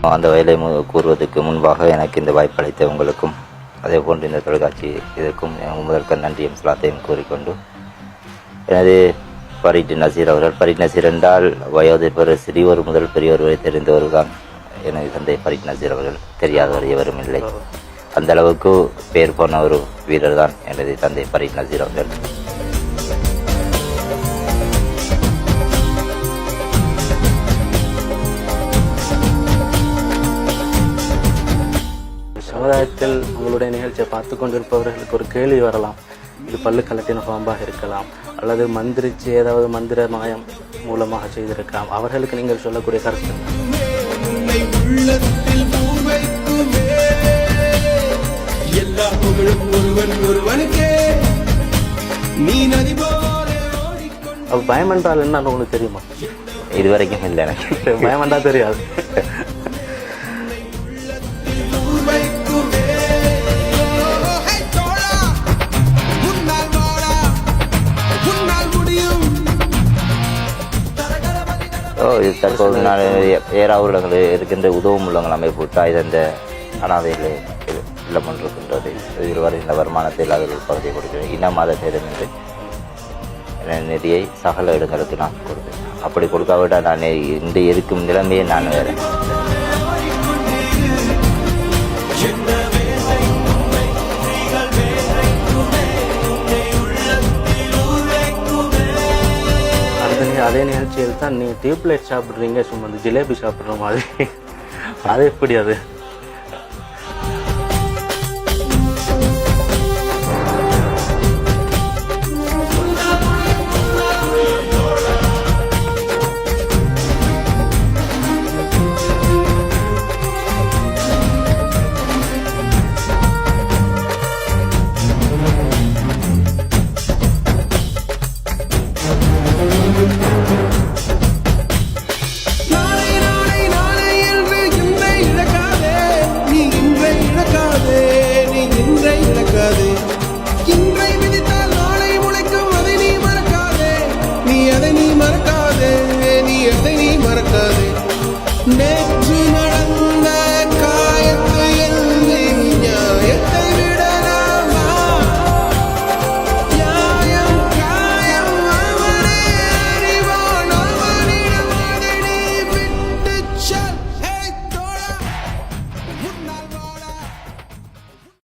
அந்த வயலை கூறுவதற்கு முன்பாக எனக்கு இந்த வாய்ப்பு அளித்த உங்களுக்கும் அதே போன்று இந்த தொலைக்காட்சி இதற்கும் முதற்க நன்றியும் சலாத்தையும் கூறிக்கொண்டு எனது பரீட் நசீர் அவர்கள், பரீட் நசீர் என்றால் வயோதிபர் சிறியோர் முதல் பெரியோர் வரை தெரிந்தவர் தான் எனது தந்தை பரீட் நசீர் அவர்கள். தெரியாதவர் எவரும் இல்லை. அந்த அளவுக்கு பேர் போன ஒரு வீரர் தான் எனது தந்தை பரீட் நசீர் அவர்கள். சமுதாயத்தில் உங்களுடைய நிகழ்ச்சியை பார்த்து கொண்டிருப்பவர்களுக்கு ஒரு கேள்வி வரலாம். இது பல்லு கலட்டின பாம்பாக இருக்கலாம், அல்லது மந்திரிச்சு ஏதாவது மந்திர மாயம் மூலமாக செய்திருக்கலாம். அவர்களுக்கு நீங்கள் சொல்லக்கூடிய கருத்து? பயம் என்றால் என்ன உங்களுக்கு தெரியுமா? இதுவரைக்கும் இல்லை, எனக்கு பயம் என்றால் தெரியாது. இது தற்போது நான் ஏறாவுள்ளங்கள் இருக்கின்ற உதவும் உள்ளங்கள் அமைப்பு தாய் தந்த அனாதைகள் இல்லம் ஒன்று இருக்கின்றது. இதில் வருகின்ற வருமானத்தில் அதில் பகுதியை கொடுக்கிறேன். இன மாத பேதம் என்று நிதியை சகல இடங்களுக்கு நான் கொடுப்பேன். அப்படி கொடுக்காவிட்டால் நான் இன்று இருக்கும் நிலைமையை நான் வேறு. அதே நிகழ்ச்சியில் தான் நீங்கள் டியூப்லைட் சாப்பிட்றீங்க, சும்மா ஜிலேபி சாப்பிட்ற மாதிரி. அது எப்படி அது?